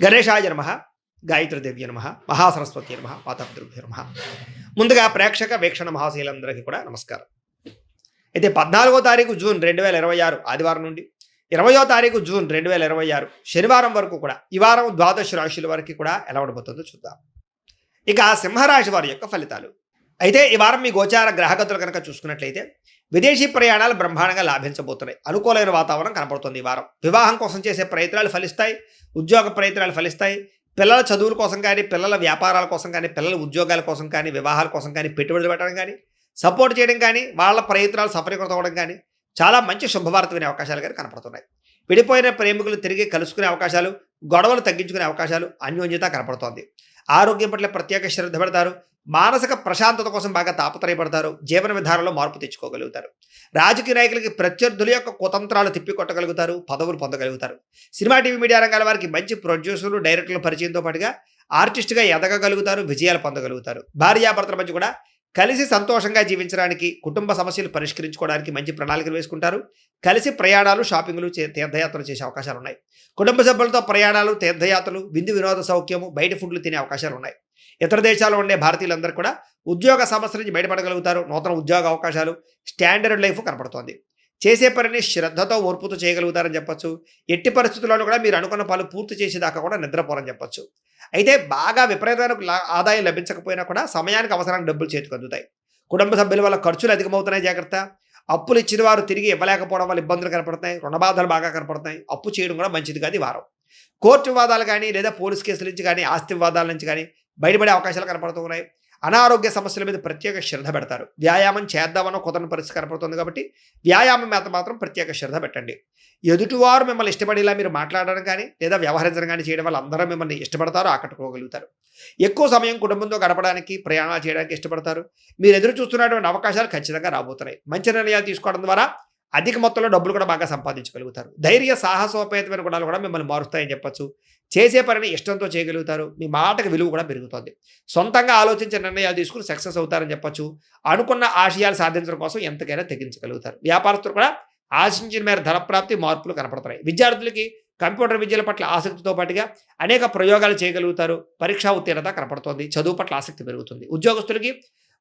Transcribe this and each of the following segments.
గణేశాయ నమః, గాయత్రీదేవ్య నమః, మహాసరస్వతి నమః, మాతాపితృభ్యో నమః. ముందుగా ప్రేక్షక వీక్షణ మహాశీలందరికీ కూడా నమస్కారం. అయితే 14వ తారీఖు జూన్ 2026 ఆదివారం నుండి 20వ తారీఖు జూన్ 2026 శనివారం వరకు కూడా ఈ వారం ద్వాదశ రాశుల వరకు కూడా ఎలా ఉండబోతుందో చూద్దాం. ఇక సింహరాశి వారి యొక్క ఫలితాలు. అయితే ఈ వారం మీ గోచార గ్రహగతులు కనుక చూసుకున్నట్లయితే విదేశీ ప్రయాణాలు బ్రహ్మాండంగా లాభించబోతున్నాయి. అనుకూలమైన వాతావరణం కనపడుతుంది. ఈ వారం వివాహం కోసం చేసే ప్రయత్నాలు ఫలిస్తాయి. ఉద్యోగ ప్రయత్నాలు ఫలిస్తాయి. పిల్లల చదువుల కోసం కానీ, పిల్లల వ్యాపారాల కోసం కానీ, పిల్లల ఉద్యోగాల కోసం కానీ, వివాహాల కోసం కానీ, పెట్టుబడులు పెట్టడం కానీ, సపోర్ట్ చేయడం కానీ, వాళ్ళ ప్రయత్నాలు సఫలీకృతం అవ్వడం కానీ చాలా మంచి శుభవార్త వినే అవకాశాలు కానీ కనపడుతున్నాయి. విడిపోయిన ప్రేమికులు తిరిగి కలుసుకునే అవకాశాలు, గొడవలు తగ్గించుకునే అవకాశాలు, అన్యోన్యత కనపడుతోంది. ఆరోగ్యం పట్ల ప్రత్యేక శ్రద్ధ పెడతారు. మానసిక ప్రశాంతత కోసం బాగా తాపత్రయపడతారు. జీవన విధానంలో మార్పు తెచ్చుకోగలుగుతారు. రాజకీయ నాయకులకి ప్రత్యర్థుల యొక్క కుతంత్రాలు తిప్పికొట్టగలుగుతారు. పదవులు పొందగలుగుతారు. సినిమా టీవీ మీడియా రంగాల వారికి మంచి ప్రొడ్యూసర్లు, డైరెక్టర్ల పరిచయంతో పాటుగా ఆర్టిస్ట్గా ఎదగగలుగుతారు. విజయాలు పొందగలుగుతారు. భార్యాభర్తల మధ్య కూడా కలిసి సంతోషంగా జీవించడానికి, కుటుంబ సమస్యలు పరిష్కరించుకోవడానికి మంచి ప్రణాళికలు వేసుకుంటారు. కలిసి ప్రయాణాలు, షాపింగ్లు, తీర్థయాత్రలు చేసే అవకాశాలు ఉన్నాయి. కుటుంబ సభ్యులతో ప్రయాణాలు, తీర్థయాత్రలు, విందు వినోద సౌఖ్యము, బయట ఫుడ్లు తినే అవకాశాలు ఉన్నాయి. ఇతర దేశాల్లో ఉండే భారతీయులందరూ కూడా ఉద్యోగ సమస్యల నుంచి బయటపడగలుగుతారు. నూతన ఉద్యోగ అవకాశాలు, స్టాండర్డ్ లైఫ్ కనపడుతోంది. చేసే పనిని శ్రద్ధతో, ఓర్పుతో చేయగలుగుతారని చెప్పొచ్చు. ఎట్టి పరిస్థితుల్లోనూ కూడా మీరు అనుకున్న పనులు పూర్తి చేసేదాకా కూడా నిద్రపోరని చెప్పొచ్చు. అయితే బాగా విపరీతమైన ఆదాయం లభించకపోయినా కూడా సమయానికి అవసరానికి డబ్బులు చేతికి అందుతాయి. కుటుంబ సభ్యుల వల్ల ఖర్చులు అధికమవుతున్నాయి, జాగ్రత్త. అప్పులు ఇచ్చిన వారు తిరిగి ఇవ్వలేకపోవడం వల్ల ఇబ్బందులు కనపడుతున్నాయి. రుణబాధలు బాగా కనపడుతున్నాయి. అప్పు చేయడం కూడా మంచిది కాదు ఈ వారం. కోర్టు వివాదాలు కానీ, లేదా పోలీస్ కేసుల నుంచి కానీ, ఆస్తి వివాదాల నుంచి కానీ బయటపడే అవకాశాలు కనపడుతున్నాయి. అనారోగ్య సమస్యల మీద ప్రత్యేక శ్రద్ధ పెడతారు. వ్యాయామం చేద్దామన్న కుదరని పరిస్థితి కనపడుతుంది కాబట్టి వ్యాయామం మీద మాత్రం ప్రత్యేక శ్రద్ధ పెట్టండి. ఎదుటివారు మిమ్మల్ని ఇష్టపడేలా మీరు మాట్లాడడం కానీ, లేదా వ్యవహరించడం కానీ చేయడం వల్ల అందరూ మిమ్మల్ని ఇష్టపడతారు, ఆకట్టుకోగలుగుతారు. ఎక్కువ సమయం కుటుంబంతో గడపడానికి, ప్రయాణాలు చేయడానికి ఇష్టపడతారు. మీరు ఎదురు చూస్తున్నటువంటి అవకాశాలు ఖచ్చితంగా రాబోతున్నాయి. మంచి నిర్ణయాలు తీసుకోవడం ద్వారా అధిక మొత్తంలో డబ్బులు కూడా బాగా సంపాదించగలుగుతారు. ధైర్య సాహసోపేతమైన గుణాలు కూడా మిమ్మల్ని మారుస్తాయని చెప్పొచ్చు. చేసే పనిని ఇష్టంతో చేయగలుగుతారు. మీ మాటకు విలువ కూడా పెరుగుతుంది. సొంతంగా ఆలోచించే నిర్ణయాలు తీసుకుని సక్సెస్ అవుతారని చెప్పొచ్చు. అనుకున్న ఆశయాలు సాధించడం కోసం ఎంతకైనా తెగించగలుగుతారు. వ్యాపారస్తులు కూడా ఆశించిన మేర ధనప్రాప్తి, మార్పులు కనపడుతున్నాయి. విద్యార్థులకి కంప్యూటర్ విద్యల పట్ల ఆసక్తితో పాటుగా అనేక ప్రయోగాలు చేయగలుగుతారు. పరీక్షా ఉత్తీర్ణత కనపడుతోంది. చదువు పట్ల ఆసక్తి పెరుగుతుంది. ఉద్యోగస్తులకి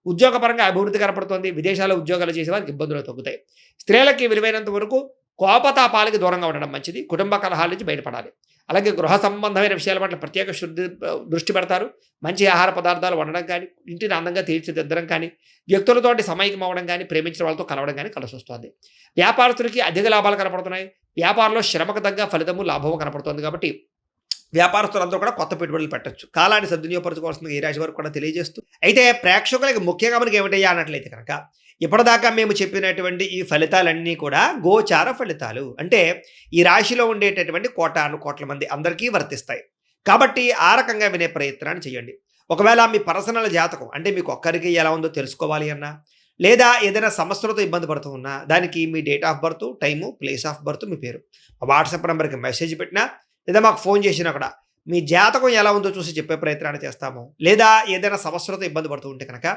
ఉద్యోగపరంగా అభివృద్ధి కనపడుతోంది. విదేశాల్లో ఉద్యోగాలు చేసే వారికి ఇబ్బందులు తగ్గుతాయి. స్త్రీలకి విలువైనంత వరకు కోపతాపాలకి దూరంగా ఉండడం మంచిది. కుటుంబ కలహాల నుంచి బయటపడాలి. అలాగే గృహ సంబంధమైన విషయాల పట్ల ప్రత్యేక దృష్టి పెడతారు. మంచి ఆహార పదార్థాలు వండడం కానీ, ఇంటిని అందంగా తీర్చిదిద్దడం కానీ, వ్యక్తులతోటి సమైక్యం అవ్వడం కానీ, ప్రేమించిన వాళ్ళతో కలవడం కానీ కలిసి వస్తుంది. వ్యాపారస్తులకి అధిక లాభాలు కనపడుతున్నాయి. వ్యాపారంలో శ్రమకు తగ్గ ఫలితము, లాభము కనపడుతుంది కాబట్టి వ్యాపారస్తులందరూ కూడా కొత్త పెట్టుబడులు పెట్టచ్చు. కాలాన్ని సద్వినియోగపరచుకోవాల్సింది ఈ రాశి వరకు కూడా తెలియజేస్తూ, అయితే ప్రేక్షకులకి ముఖ్యంగా మనకి ఏమిటయ్యా అన్నట్లయితే కనుక ఇప్పటిదాకా మేము చెప్పినటువంటి ఈ ఫలితాలన్నీ కూడా గోచార ఫలితాలు. అంటే ఈ రాశిలో ఉండేటటువంటి కోటాను కోట్ల మంది అందరికీ వర్తిస్తాయి. కాబట్టి ఆ రకంగా వినే ప్రయత్నాన్ని చేయండి. ఒకవేళ మీ పర్సనల్ జాతకం అంటే మీకు ఒక్కరికి ఎలా ఉందో తెలుసుకోవాలి అన్నా, లేదా ఏదైనా సమస్యలతో ఇబ్బంది పడుతూ ఉన్నా, దానికి మీ date of birth, time, place of birth, మీ పేరు వాట్సాప్ నెంబర్కి మెసేజ్ పెట్టినా, లేదా మాకు ఫోన్ చేసినా కూడా మీ జాతకం ఎలా ఉందో చూసి చెప్పే ప్రయత్నాన్ని చేస్తాము. లేదా ఏదైనా సమస్యలతో ఇబ్బంది పడుతూ ఉంటే కనుక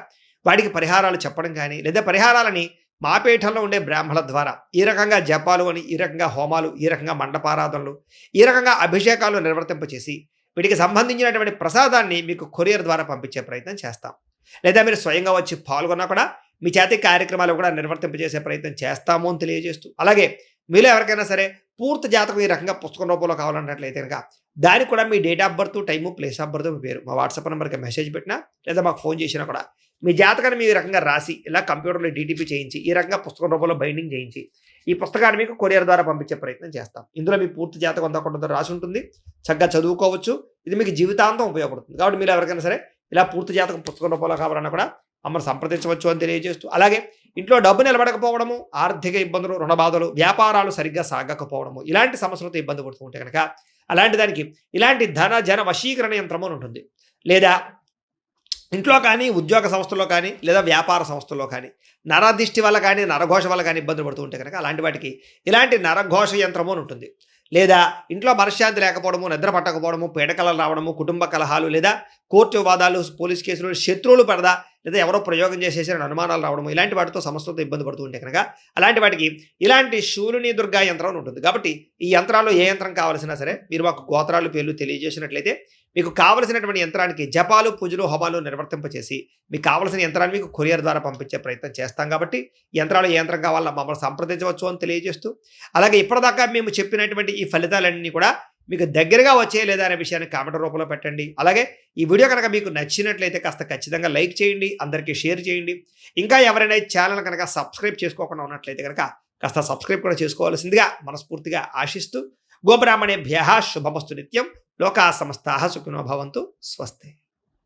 వాటికి పరిహారాలు చెప్పడం కానీ, లేదా పరిహారాలని మా పీఠంలో ఉండే బ్రాహ్మణుల ద్వారా ఈ రకంగా జపాలు అని, ఈ రకంగా హోమాలు, ఈ రకంగా మండపారాధనలు, ఈ రకంగా అభిషేకాలు నిర్వర్తింపచేసి వీటికి సంబంధించినటువంటి ప్రసాదాన్ని మీకు కొరియర్ ద్వారా పంపించే ప్రయత్నం చేస్తాం. లేదా మీరు స్వయంగా వచ్చి పాల్గొన్నా కూడా మీ చేతి కార్యక్రమాలు కూడా నిర్వర్తింపజేసే ప్రయత్నం చేస్తాము అని తెలియజేస్తూ, అలాగే మీలో ఎవరికైనా సరే పూర్తి జాతకం ఈ రకంగా పుస్తకం రూపంలో కావాలన్నట్లయితే కనుక దానికి కూడా మీ date of birth, time, place of birth, మీ పేరు మా వాట్సాప్ నెంబర్కి మెసేజ్ పెట్టినా, లేదా మాకు ఫోన్ చేసినా కూడా మీ జాతకాన్ని మీ రకంగా రాసి ఇలా కంప్యూటర్లో డీటీపీ చేయించి ఈ రకంగా పుస్తకం రూపంలో బైండింగ్ చేయించి ఈ పుస్తకాన్ని మీకు కొరియర్ ద్వారా పంపించే ప్రయత్నం చేస్తాం. ఇందులో మీ పూర్తి జాతకం అంతా కూడా రాసి ఉంటుంది. చక్కగా చదువుకోవచ్చు. ఇది మీకు జీవితాంతం ఉపయోగపడుతుంది. కాబట్టి మీరు ఎవరికైనా సరే ఇలా పూర్తి జాతకం పుస్తకం రూపంలో కావాలన్నా కూడా మమ్మల్ని సంప్రదించవచ్చు అని తెలియజేస్తూ, అలాగే ఇంట్లో డబ్బు నిలబడకపోవడము, ఆర్థిక ఇబ్బందులు, రుణబాధలు, వ్యాపారాలు సరిగ్గా సాగకపోవడము, ఇలాంటి సమస్యలతో ఇబ్బంది పడుతూ ఉంటే కనుక అలాంటి దానికి ఇలాంటి ధన జన వశీకరణ యంత్రము అని ఉంటుంది. లేదా ఇంట్లో కానీ, ఉద్యోగ సంస్థల్లో కానీ, లేదా వ్యాపార సంస్థల్లో కానీ నరదిష్టి వల్ల కానీ, నరఘోష వల్ల కానీ ఇబ్బందులు పడుతూ ఉంటే కనుక అలాంటి వాటికి ఇలాంటి నరఘోష యంత్రము అని ఉంటుంది. లేదా ఇంట్లో మనశ్శాంతి లేకపోవడము, నిద్ర పట్టకపోవడము, పీడకలలు రావడము, కుటుంబ కలహాలు, లేదా కోర్టు వివాదాలు, పోలీస్ కేసులు, శత్రువులు పడదా, లేదా ఎవరో ప్రయోగం చేసేసారని అనుమానాలు రావడము ఇలాంటి వాటితో సమస్యలతో ఇబ్బంది పడుతూ ఉంటే కనుక అలాంటి వాటికి ఇలాంటి శూలిని దుర్గా యంత్రం అని ఉంటుంది. కాబట్టి ఈ యంత్రాల్లో ఏ యంత్రం కావాల్సినా సరే మీరు మాకు గోత్రాలు పేర్లు తెలియజేసినట్లయితే మీకు కావలసినటువంటి యంత్రానికి జపాలు పూజలు హోమాలు నిర్వర్తింపచేసి మీకు కావలసిన యంత్రాన్ని మీకు కొరియర్ ద్వారా పంపించే ప్రయత్నం చేస్తాం. కాబట్టి యంత్రాలు ఏ యంత్రం కావాలన్నా మమ్మల్ని సంప్రదించవచ్చు అని తెలియజేస్తూ, అలాగే ఇప్పటిదాకా మేము చెప్పినటువంటి ఈ ఫలితాలన్నీ కూడా మీకు దగ్గరగా వచ్చే లేదా అనే విషయాన్ని కామెంట్ రూపంలో పెట్టండి. అలాగే ఈ వీడియో కనుక మీకు నచ్చినట్లయితే కాస్త ఖచ్చితంగా లైక్ చేయండి, అందరికీ షేర్ చేయండి. ఇంకా ఎవరైనా ఈ ఛానల్ కనుక సబ్స్క్రైబ్ చేసుకోకుండా ఉన్నట్లయితే కనుక కాస్త సబ్స్క్రైబ్ కూడా చేసుకోవాల్సిందిగా మనస్ఫూర్తిగా ఆశిస్తూ, గోబ్రాహ్మణేభ్యః శుభమస్తు నిత్యం. లోకా సమస్తాః సుఖినో భవంతు. స్వస్తి.